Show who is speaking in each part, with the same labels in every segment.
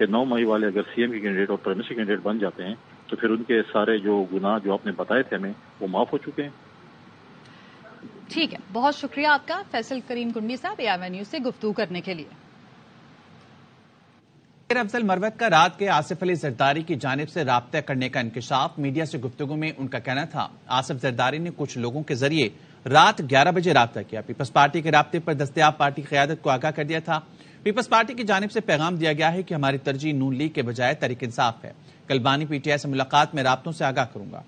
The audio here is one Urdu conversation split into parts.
Speaker 1: کہ 9 مئی والے اگر CM کے کینڈیڈیٹ اور پرائم منسٹر کینڈیڈیٹ بن جاتے ہیں تو پھر ان کے سارے جو گناہ جو آپ نے بتائے تھے ہمیں وہ معاف ہو چکے ہیں.
Speaker 2: ٹھیک ہے، بہت شکریہ آپ کا فیصل کریم کنڈی صاحب AIY نیوز سے گفتگو کرنے کے لیے.
Speaker 3: افضل مروت کا رات کے آصف علی زرداری کی جانب سے رابطہ کرنے کا انکشاف. میڈیا سے گفتگو میں ان کا کہنا تھا آصف زرداری نے کچھ لوگوں کے ذریعے رات 11 بجے رابطہ کیا. پیپلز پارٹی کے رابطے پر دستیاب پارٹی قیادت کو آگاہ کر دیا تھا. پیپلز پارٹی کی جانب سے پیغام دیا گیا ہے کہ ہماری ترجیح نون لیگ کے بجائے تحریک انصاف ہے. کل بانی PTI سے ملاقات میں رابطوں سے آگاہ کروں گا.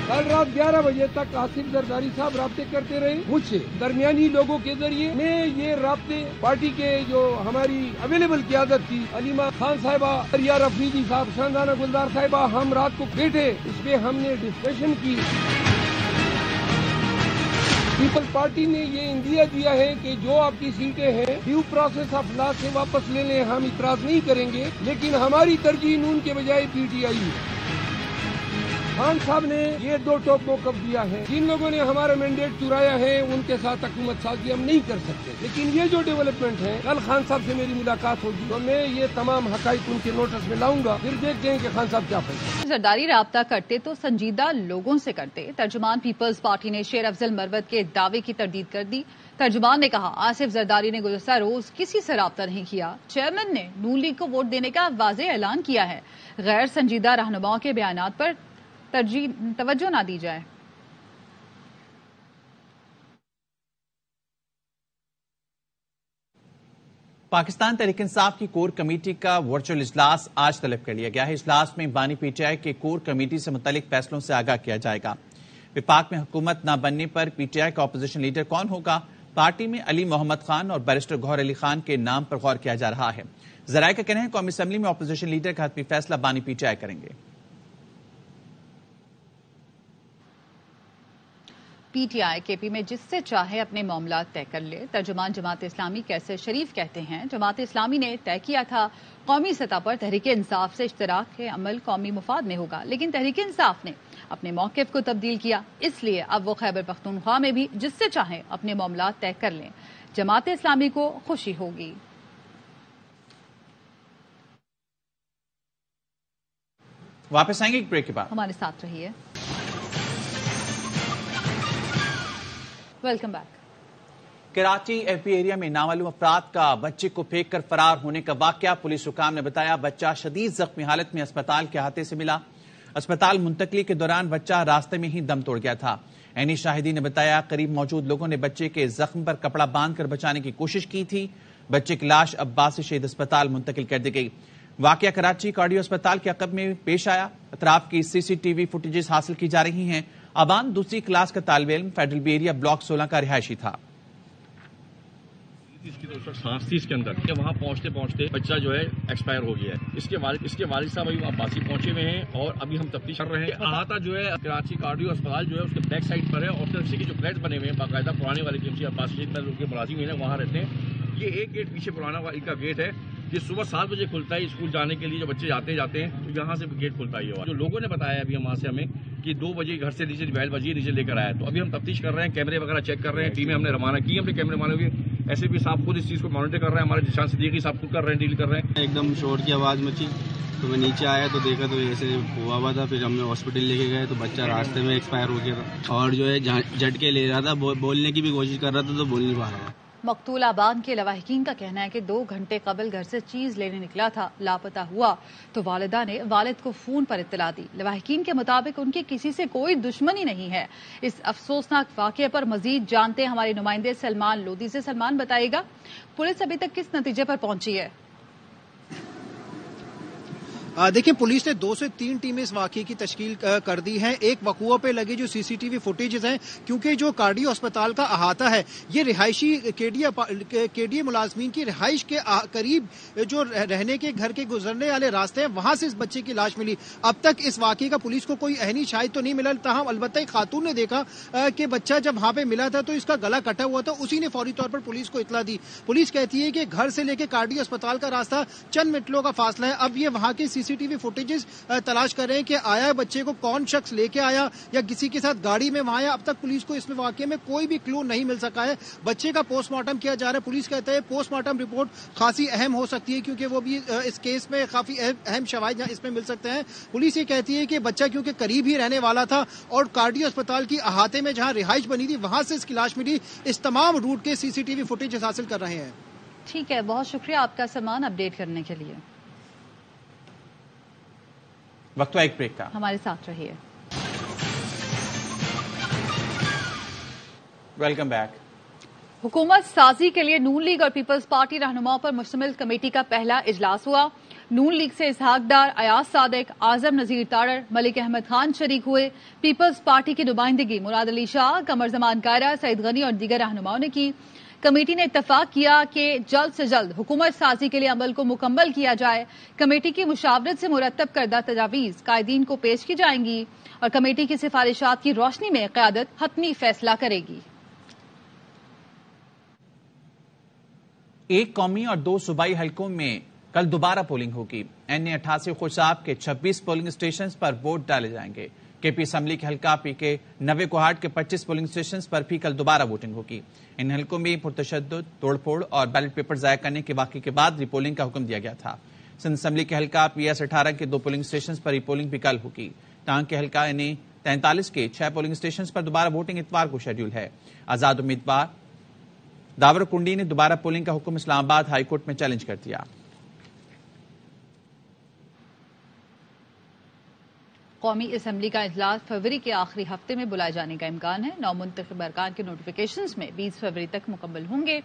Speaker 4: کل رات 11 بجے تک آصف زرداری صاحب رابطے کرتے رہے مجھ سے. درمیانی لوگوں کے ذریعے میں یہ رابطے پارٹی کے جو ہماری اویلیبل قیادت تھی علیمہ خان صاحبہ، ریاض رفیقی صاحب، شاندانہ گلدار صاحبہ، ہم رات کو بیٹھے، اس پہ ہم نے ڈسکشن کی. پیپلز پارٹی نے یہ اندیا دیا ہے کہ جو آپ کی سیٹیں ہیں ڈیو پروسیس آف لا سے واپس لے لیں، ہم اعتراض نہیں کریں گے، لیکن ہماری ترجیح نون کے بجائے PTI ہے. خان صاحب نے یہ 2 ٹوپ موقف دیا ہے. جن لوگوں نے ہمارا مینڈیٹ چرایا ہے ان کے ساتھ حکومت سازی ہم نہیں کر سکتے، لیکن یہ جو ڈیولپمنٹ ہے، کل خان صاحب سے میری ملاقات ہوگی تو میں یہ تمام حقائق ان کے نوٹس میں لاؤں گا، پھر دیکھتے ہیں کہ خان صاحب کیا فیصلہ.
Speaker 2: زرداری رابطہ کرتے تو سنجیدہ لوگوں سے کرتے. ترجمان پیپلز پارٹی نے شیر افضل مروت کے دعوے کی تردید کر دی. ترجمان نے کہا آصف زرداری نے گزشتہ روز کسی سے رابطہ نہیں کیا. چیئرمین نے نون لیگ کو ووٹ دینے کا واضح اعلان کیا ہے. غیر سنجیدہ رہنماؤں کے بیانات پر توجہ نہ دی جائے.
Speaker 3: پاکستان تحریک انصاف کی کور کمیٹی کا ورچوئل اجلاس آج طلب کر لیا گیا ہے. اجلاس میں بانی PTI کے کور کمیٹی سے متعلق فیصلوں سے آگاہ کیا جائے گا. وفاق میں حکومت نہ بننے پر PTI کا اپوزیشن لیڈر کون ہوگا؟ پارٹی میں علی محمد خان اور بیرسٹر گوہر علی خان کے نام پر غور کیا جا رہا ہے. ذرائع کا کہنا ہے قومی اسمبلی میں اپوزیشن لیڈر کا حتمی فیصلہ بانی PTI کریں گے.
Speaker 2: PTI KP میں جس سے چاہے اپنے معاملات طے کر لے. ترجمان جماعت اسلامی کیسر شریف کہتے ہیں جماعت اسلامی نے طے کیا تھا قومی سطح پر تحریک انصاف سے اشتراک کے عمل قومی مفاد میں ہوگا، لیکن تحریک انصاف نے اپنے موقف کو تبدیل کیا. اس لیے اب وہ خیبر پختونخوا میں بھی جس سے چاہے اپنے معاملات طے کر لیں. جماعت اسلامی کو خوشی ہوگی.
Speaker 3: واپس آئیں گے ایک بریک کے بعد.
Speaker 2: ہمارے ساتھ رہیے. Welcome back.
Speaker 3: Karachi FB area میں نامعلوم افراد کا بچے کو پھینک کر فرار ہونے کا واقعہ. پولیس حکام نے بتایا بچہ شدید زخمی حالت میں اسپتال کے احاطے سے ملا. اسپتال منتقلی کے دوران بچہ راستے میں ہی دم توڑ گیا تھا. عینی شاہدین نے بتایا قریب موجود لوگوں نے بچے کے زخم پر کپڑا باندھ کر بچانے کی کوشش کی تھی. بچے کی لاش عباسی شہید اسپتال منتقل کر دی گئی. واقعہ کراچی کارڈیو اسپتال کے عقب میں پیش آیا. اطراف کی CCTV فوٹیجز حاصل کی جا رہی ہیں. ابان دوسری کلاس کا طالب علم فیڈرل بی ایریا بلاک 16 کا رہائشی تھا.
Speaker 5: کے اندر وہاں پہنچتے پہنچتے بچہ جو ہے ایکسپائر ہو گیا ہے. اس کے والد صاحب ابھی وہاں باسی پہنچے ہوئے ہیں اور ابھی ہم تفتیش کر رہے ہیں. احاطہ جو ہے کراچی کارڈیو اسپتال جو ہے اس کے بیک سائڈ پر ہے اور کے جو فلیٹس بنے ہوئے ہیں باقاعدہ پرانے والے QMC عباس شہید میں لوگ کے ملازم ہیں وہاں رہتے ہیں. یہ ایک گیٹ پیچھے پرانا ان کا گیٹ ہے. یہ صبح 7 بجے کھلتا ہے اسکول جانے کے لیے. جو بچے جاتے ہیں تو یہاں سے گیٹ کھلتا ہی ہوا. جو لوگوں نے بتایا ابھی وہاں سے ہمیں کہ 2 بجے گھر سے نیچے بیل بجے نیچے لے کر آیا. تو ابھی ہم تفتیش کر رہے ہیں, کیمرے وغیرہ چیک کر رہے ہیں. ٹیمیں ہم نے روانہ کی, ہم نے کیمرے مانے ہوئے. ایسے بھی صاحب خود اس چیز کو مانیٹر کر رہے ہیں. ہمارے جشان صدیقی صاحب خود کر رہے ہیں, ڈیل کر رہے ہیں.
Speaker 6: ایک دم شور کی آواز مچی تو میں نیچے آیا تو دیکھا تو ایسے ہوا تھا. پھر ہم نے ہاسپٹل لے کے گئے تو بچہ راستے میں ایکسپائر ہو گیا تھا اور جو ہے جھٹکے لے رہا تھا. بولنے کی بھی کوشش کر رہا تھا تو بول نہیں پا رہا تھا.
Speaker 2: مقتول آبان کے لواحقین کا کہنا ہے کہ 2 گھنٹے قبل گھر سے چیز لینے نکلا تھا, لاپتہ ہوا تو والدہ نے والد کو فون پر اطلاع دی. لواحقین کے مطابق ان کی کسی سے کوئی دشمنی نہیں ہے. اس افسوسناک واقعے پر مزید جانتے ہیں ہمارے نمائندے سلمان لودھی سے. سلمان بتائے گا پولیس ابھی تک کس نتیجے پر پہنچی ہے؟
Speaker 7: دیکھیں پولیس نے 2 سے 3 ٹیمیں اس واقعے کی تشکیل کر دی ہیں. ایک وقوع پہ لگے جو CCTV فوٹیجز ہیں, کیونکہ جو کارڈیو اسپتال کا احاطہ ہے یہ رہائشی KDA ملازمین کی رہائش کے قریب جو رہنے کے گھر کے گزرنے والے راستے ہیں وہاں سے اس بچے کی لاش ملی. اب تک اس واقعے کا پولیس کو کوئی عینی شاہد تو نہیں ملا, تاہم البتہ ایک خاتون نے دیکھا کہ بچہ جب وہاں پہ ملا تھا تو اس کا گلا کٹا ہوا تھا. اسی نے فوری طور پر پولیس کو اطلاع دی. پولیس کہتی ہے کہ گھر سے لے کے کارڈیو اسپتال کا راستہ چند منٹوں کا فاصلہ ہے. اب یہ وہاں کے CCTV فوٹیجز تلاش کر رہے ہیں کہ آیا بچے کو کون شخص لے کے آیا یا کسی کے ساتھ گاڑی میں وہاں آیا. اب تک پولیس کو اس میں واقعے میں کوئی بھی کلو نہیں مل سکا ہے. بچے کا پوسٹ مارٹم کیا جا رہا ہے. پولیس کہتا ہے پوسٹ مارٹم رپورٹ خاصی اہم ہو سکتی ہے کیونکہ وہ بھی اس کیس میں کافی اہم شواہد اس میں مل سکتے ہیں. پولیس یہ کہتی ہے کہ بچہ کیونکہ قریب ہی رہنے والا تھا اور کارڈیو اسپتال کی احاطے میں جہاں رہائش بنی تھی وہاں سے اس کی لاش ملی. اس تمام روٹ کے CCTV فوٹیج حاصل کر رہے ہیں.
Speaker 2: ٹھیک ہے، بہت شکریہ آپ کا سامان اپڈیٹ کرنے کے لیے.
Speaker 3: وقت ایک بریک کا،
Speaker 2: ہمارے ساتھ رہیے.
Speaker 3: Welcome back.
Speaker 2: حکومت سازی کے لیے نون لیگ اور پیپلز پارٹی رہنماؤں پر مشتمل کمیٹی کا پہلا اجلاس ہوا. نون لیگ سے اسحاق ڈار، ایاز صادق، اعظم نذیر تاڑر، ملک احمد خان شریک ہوئے. پیپلز پارٹی کی نمائندگی مراد علی شاہ، قمر زمان کائرہ، سعید غنی اور دیگر رہنماؤں نے کی. کمیٹی نے اتفاق کیا کہ جلد سے جلد حکومت سازی کے لیے عمل کو مکمل کیا جائے. کمیٹی کی مشاورت سے مرتب کردہ تجاویز قائدین کو پیش کی جائیں گی اور کمیٹی کی سفارشات کی روشنی میں قیادت حتمی فیصلہ کرے گی.
Speaker 3: ایک قومی اور 2 صوبائی حلقوں میں کل دوبارہ پولنگ ہوگی. NA88 خوشاب کے 26 پولنگ اسٹیشنز پر ووٹ ڈالے جائیں گے. KP اسمبلی کے حلقہ PK 90 کوہاٹ کے 25 پولنگ اسٹیشنز پر بھی کل دوبارہ ووٹنگ ہوگی. ان حلقوں میں پرتشدد، توڑ پھوڑ اور بیلٹ پیپر ضائع کرنے کے واقعے کے بعد ری پولنگ کا حکم دیا گیا تھا. سندھ اسمبلی کے حلقہ PS 18 کے 2 پولنگ اسٹیشنز پر ری پولنگ بھی کل ہوگی. ٹانگ کے حلقہ NA 43 کے 6 پولنگ اسٹیشنز پر دوبارہ ووٹنگ اتوار کو شیڈول ہے. آزاد امیدوار داور کنڈی نے دوبارہ پولنگ کا حکم اسلام آباد ہائی کورٹ میں چیلنج کر دیا.
Speaker 2: قومی اسمبلی کا اجلاس فروری کے آخری ہفتے میں بلائے جانے کا امکان ہے. 9 منتخب ارکان کے نوٹیفیکیشنز میں 20 فروری تک مکمل ہوں گے.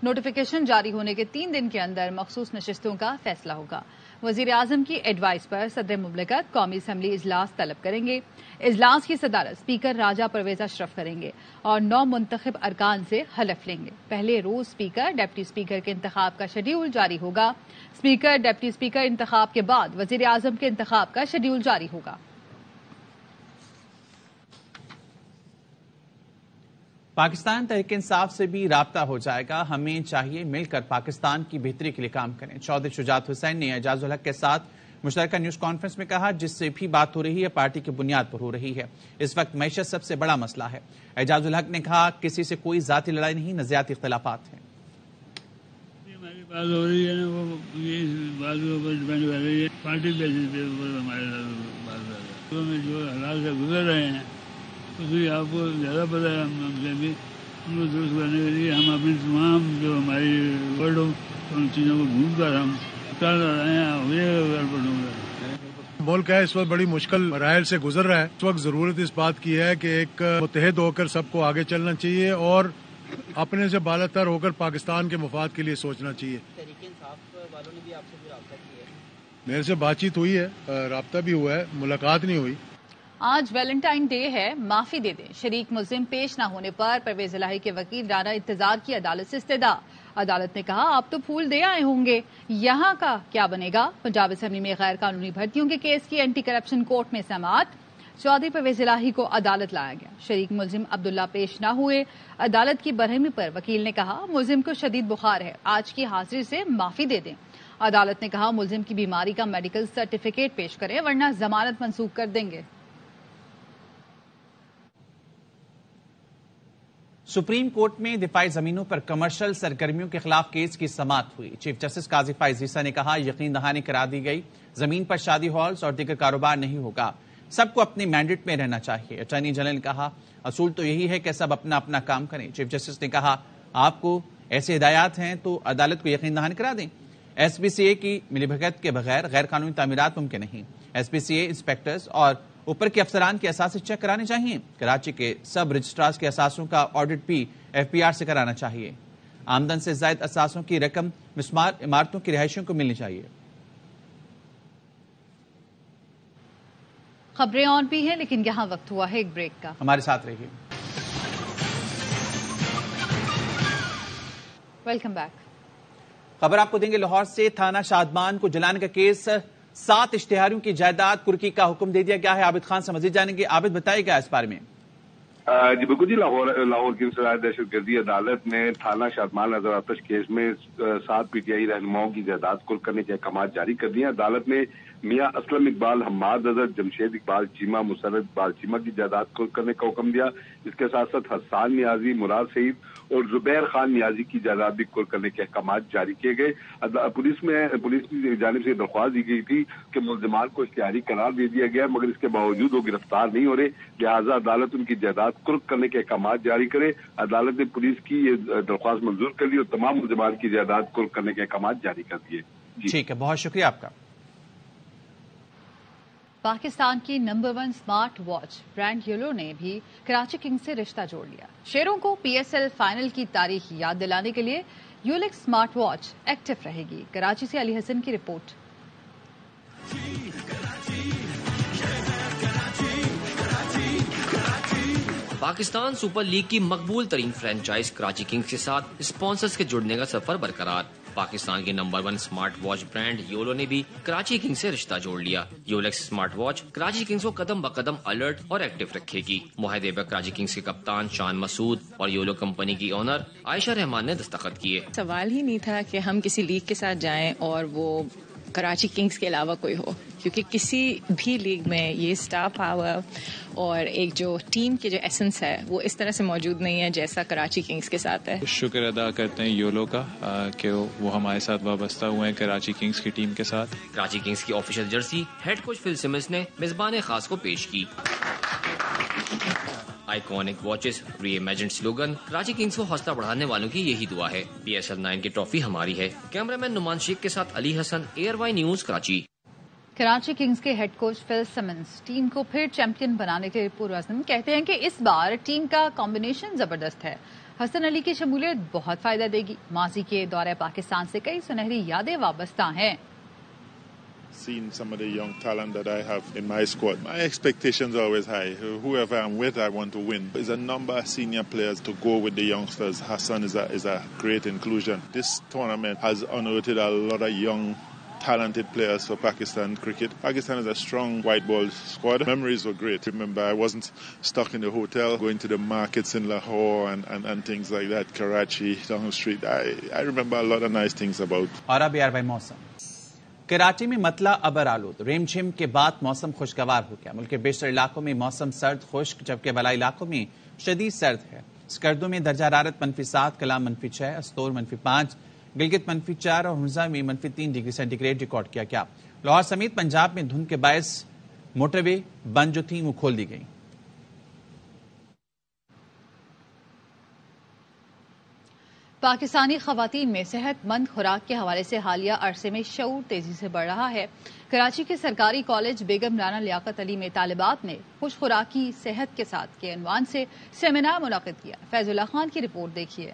Speaker 2: نوٹیفیکیشن جاری ہونے کے 3 دن کے اندر مخصوص نشستوں کا فیصلہ ہوگا. وزیر اعظم کی ایڈوائس پر صدر مملکت قومی اسمبلی اجلاس طلب کریں گے. اجلاس کی صدارت اسپیکر راجہ پرویز اشرف کریں گے اور 9 منتخب ارکان سے حلف لیں گے. پہلے روز اسپیکر، ڈپٹی اسپیکر کے انتخاب کا شیڈول جاری ہوگا. اسپیکر، ڈپٹی اسپیکر انتخاب کے بعد وزیر اعظم کے انتخاب کا شیڈول جاری ہوگا.
Speaker 3: پاکستان تحریک انصاف سے بھی رابطہ ہو جائے گا. ہمیں چاہیے مل کر پاکستان کی بہتری کے لیے کام کریں. چودھری شجاعت حسین نے اعجاز الحق کے ساتھ مشترکہ نیوز کانفرنس میں کہا جس سے بھی بات ہو رہی ہے پارٹی کی بنیاد پر ہو رہی ہے. اس وقت معیشت سب سے بڑا مسئلہ ہے. اعجاز الحق نے کہا کسی سے کوئی ذاتی لڑائی نہیں، نظریاتی اختلافات ہیں.
Speaker 8: ہماری بات ہو رہی ہے نا، وہ بات ڈپینڈ کر رہی ہے پارٹی بیسس پہ ہمارے بات میں جو حالات سے گزر رہے ہیں اس لیے آپ کو زیادہ پتہ ہے. ہم سے بھی ان کو درست کرنے کے لیے ہم اپنی تمام جو ہماری ورڈ ہو ان چیزوں کو ڈھونڈ کر ہم کر رہے ہیں.
Speaker 9: ملک ہے اس وقت بڑی مشکل مراحل سے گزر رہا ہے. اس وقت ضرورت اس بات کی ہے کہ ایک متحد ہو کر سب کو آگے چلنا چاہیے اور اپنے سے بالا تر ہو کر پاکستان کے مفاد کے لیے سوچنا چاہیے.
Speaker 6: تحریک انصاف والوں نے بھی آپ سے رابطہ کیا ہے؟
Speaker 9: میرے سے بات چیت ہوئی ہے، رابطہ بھی ہوا ہے، ملاقات نہیں ہوئی.
Speaker 2: آج ویلنٹائن ڈے ہے، معافی دے دیں. شریک ملزم پیش نہ ہونے پر پرویز الہی کے وکیل رانا انتظار کی عدالت سے استدعا. عدالت نے کہا آپ تو پھول دے آئے ہوں گے، یہاں کا کیا بنے گا. پنجاب اسمبلی میں غیر قانونی بھرتیوں کے کیس کی اینٹی کرپشن کورٹ میں سماعت. چودھری پرویز الہی کو عدالت لایا گیا. شریک ملزم عبداللہ پیش نہ ہوئے. عدالت کی برہمی پر وکیل نے کہا ملزم کو شدید بخار ہے، آج کی حاضری سے معافی دے دیں. عدالت نے کہا ملزم کی بیماری کا میڈیکل سرٹیفکیٹ پیش کریں ورنہ ضمانت منسوخ کر دیں گے.
Speaker 3: سپریم کورٹ میں دفاعی زمینوں پر کمرشل سرگرمیوں کے خلاف کیس کی سماعت ہوئی. چیف جسٹس قاضی فائز عیسیٰ نے کہا یقین دہانی کرا دی گئی زمین پر شادی ہالز اور دیگر کاروبار نہیں ہوگا، سب کو اپنے مینڈیٹ میں رہنا چاہیے. اٹارنی جنرل نے کہا اصول تو یہی ہے کہ سب اپنا اپنا کام کریں. چیف جسٹس نے کہا آپ کو ایسے ہدایات ہیں تو عدالت کو یقین دہانی کرا دیں. SPCA کی ملی بھگت کے بغیر غیر قانونی تعمیرات ممکن نہیں. SPCA انسپیکٹرز اور اوپر کے افسران کے اثاثے چیک کرانے چاہیے. کراچی کے سب رجسٹرارز کے اثاثوں کا آڈٹ بھی FPR سے کرانا چاہیے. آمدن سے زائد اثاثوں کی رقم مسمار عمارتوں کی رہائشیوں کو ملنی چاہیے.
Speaker 2: خبریں اور بھی ہیں لیکن یہاں وقت ہوا ہے ایک بریک کا.
Speaker 3: ہمارے ساتھ رہیے.
Speaker 2: Welcome back.
Speaker 3: خبر آپ کو دیں گے لاہور سے. تھانہ شادمان کو جلانے کا کیس، 7 اشتہاریوں کی جائیداد کرکی کا حکم دے دیا گیا ہے. عابد خان سے مزید جانیں گے. عابد بتائے گا اس بارے میں.
Speaker 10: جی بالکل جی، لاہور کی انسداد دہشت گردی عدالت نے تھانہ شادمان نظر آتش کیس میں 7 PTI رہنماؤں کی جائیداد کل کرنے کے احکامات جاری کر دیے ہیں۔ عدالت نے میاں اسلم اقبال، حماد اظہر، جمشید اقبال چیمہ، مسرت اقبال چیمہ کی جائیداد کل کرنے کا حکم دیا۔ اس کے ساتھ ساتھ حسان نیازی، مراد سعید اور زبیر خان نیازی کی جائیداد بھی کل کرنے کے احکامات جاری کیے گئے۔ پولیس کی جانب سے درخواست دی گئی تھی کہ ملزمان کو اشتہاری قرار دے دیا گیا، مگر اس کے باوجود وہ گرفتار نہیں ہو رہے، لہٰذا عدالت ان کی جائیداد کل کرنے کے احکامات جاری کرے۔ عدالت نے پولیس کی یہ درخواست منظور کر لی اور تمام ملزمان کی جائیداد کل کرنے کے احکامات جاری کر دیے۔
Speaker 3: ٹھیک ہے، بہت شکریہ آپ کا۔
Speaker 2: پاکستان کی number 1 smart watch brand YOLO نے بھی کراچی کنگز سے رشتہ جوڑ لیا۔ شیروں کو PSL فائنل کی تاریخ یاد دلانے کے لیے یولیکس سمارٹ واچ ایکٹیو رہے گی۔ کراچی سے علی حسن کی رپورٹ۔
Speaker 11: پاکستان سپر لیگ کی مقبول ترین فرنچائز کراچی کنگز کے ساتھ اسپانسرز کے جڑنے کا سفر برقرار۔ پاکستان کی number 1 smart watch brand YOLO نے بھی کراچی کنگز سے رشتہ جوڑ لیا۔ یولیکس سمارٹ واچ کراچی کنگز کو قدم بقدم الرٹ اور ایکٹیو رکھے گی۔ معاہدے پر کراچی کنگز کے کپتان شان مسعود اور یولو کمپنی کی اونر عائشہ رحمان نے دستخط کیے۔
Speaker 12: سوال ہی نہیں تھا کہ ہم کسی لیگ کے ساتھ جائیں اور وہ کراچی کنگز کے علاوہ کوئی ہو، کیونکہ کسی بھی لیگ میں یہ اسٹار پاور اور ایک جو ٹیم کے جو ایسنس ہے وہ اس طرح سے موجود نہیں ہے جیسا کراچی کنگز کے ساتھ ہے۔
Speaker 13: شکر ادا کرتے ہیں یولو کا کہ وہ ہمارے ساتھ وابستہ ہوئے ہیں کراچی کنگز کی ٹیم کے ساتھ۔
Speaker 11: کراچی کنگز کی official Jersey head coach Phil summons نے میزبان خاص کو پیش کی۔ آئیکونک واچز ری امیجنڈ سلوگن کراچی کنگز کو حوصلہ بڑھانے والوں کی یہی دعا ہے۔ PSL 9 کی ٹرافی ہماری ہے۔ کیمرہ مین نعمان شیخ کے ساتھ Ali Hassan, ARY news Karachi.
Speaker 2: Karachi Kings کے head coach Phil Simmons team کو پھر چیمپئن بنانے کے پرعزم کہتے ہیں کہ اس بار ٹیم کا کمبینیشن زبردست ہے۔ حسن علی کی شمولیت بہت فائدہ دے گی۔ ماضی کے دورہ پاکستان سے کئی سنہری یادیں وابستہ ہیں۔
Speaker 14: Seen some of the young talent that I have in my squad. My expectations are always high. Whoever I'm with, I want to win. There's a number of senior players to go with the youngsters. Hassan is a great inclusion. This tournament has unearthed a lot of young talented players for Pakistan cricket. Pakistan is a strong white ball squad. Memories were great. Remember, I wasn't stuck in the hotel, going to the markets in Lahore and things like that, Karachi, down the street. I remember a lot of nice things about.
Speaker 3: اور اب ARY موسم۔ کراچی میں مطلع ابر آلود، ریم جھم کے بعد موسم خوشگوار ہو گیا۔ ملک کے بیشتر علاقوں میں موسم سرد خشک، جبکہ بالائی علاقوں میں شدید سرد ہے۔ اسکردو میں درجہ حرارت -7، کلام -6، استور -5، گلگت -4 اور ہنزا میں -3 ڈگری سینٹی گریڈ ریکارڈ کیا گیا۔ لاہور سمیت پنجاب میں دھند کے باعث موٹر وے بند جو تھیں وہ کھول دی گئی۔
Speaker 2: پاکستانی خواتین میں صحت مند خوراک کے حوالے سے حالیہ عرصے میں شعور تیزی سے بڑھ رہا ہے۔ کراچی کے سرکاری کالج بیگم رانا لیاقت علی میں طالبات نے خوش خوراکی صحت کے ساتھ کے عنوان سے سیمینار منعقد کیا۔ فیض اللہ خان کی رپورٹ دیکھیے۔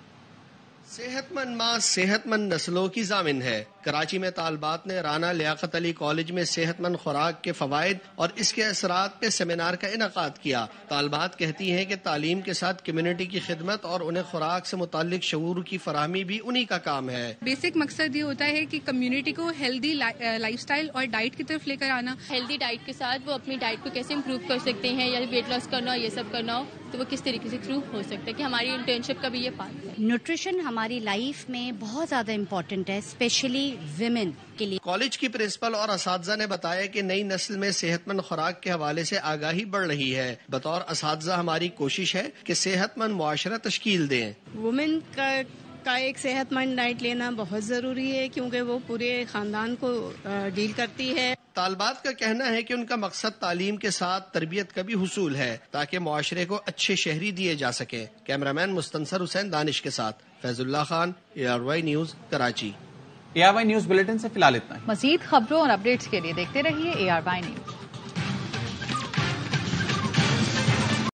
Speaker 15: صحت مند ماں صحت مند نسلوں کی ضامن ہے۔ کراچی میں طالبات نے رانا لیاقت علی کالج میں صحت مند خوراک کے فوائد اور اس کے اثرات پہ سیمینار کا انعقاد کیا۔ طالبات کہتی ہیں کہ تعلیم کے ساتھ کمیونٹی کی خدمت اور انہیں خوراک سے متعلق شعور کی فراہمی بھی انہی کا کام ہے۔
Speaker 16: بیسک مقصد یہ ہوتا ہے کہ کمیونٹی کو ہیلدی لائف سٹائل اور ڈائٹ کی طرف لے کر آنا۔
Speaker 17: ہیلدی ڈائٹ کے ساتھ وہ اپنی ڈائٹ کو کیسے امپروو کر سکتے ہیں، یا ویٹ لاس کرنا ہو، یہ سب کرنا ہو تو وہ کس طریقے سے امپروو ہو سکتا ہے، کہ ہماری انٹرنشپ کا بھی یہ پارٹ ہے۔
Speaker 18: نیوٹریشن ہماری لائف میں بہت زیادہ امپورٹنٹ ہے، اسپیشلی ویمن کے لیے۔
Speaker 15: کالج کی پرنسپل اور اساتذہ نے بتایا کہ نئی نسل میں صحت مند خوراک کے حوالے سے آگاہی بڑھ رہی ہے۔ بطور اساتذہ ہماری کوشش ہے کہ صحت مند معاشرہ تشکیل دیں۔
Speaker 19: وومن کا ایک صحت مند ڈائٹ لینا بہت ضروری ہے، کیونکہ وہ پورے خاندان کو ڈیل کرتی ہے۔
Speaker 15: طالبات کا کہنا ہے کہ ان کا مقصد تعلیم کے ساتھ تربیت کا بھی حصول ہے، تاکہ معاشرے کو اچھے شہری دیے جا سکیں۔ کیمرامین مستنصر حسین دانش کے ساتھ Faizullah Khan, ARY news Karachi.
Speaker 3: ARY news bulletin سے فی الحال اتنا ہی۔
Speaker 2: مزید خبروں اور اپڈیٹس کے لیے دیکھتے رہیے ARY نیوز۔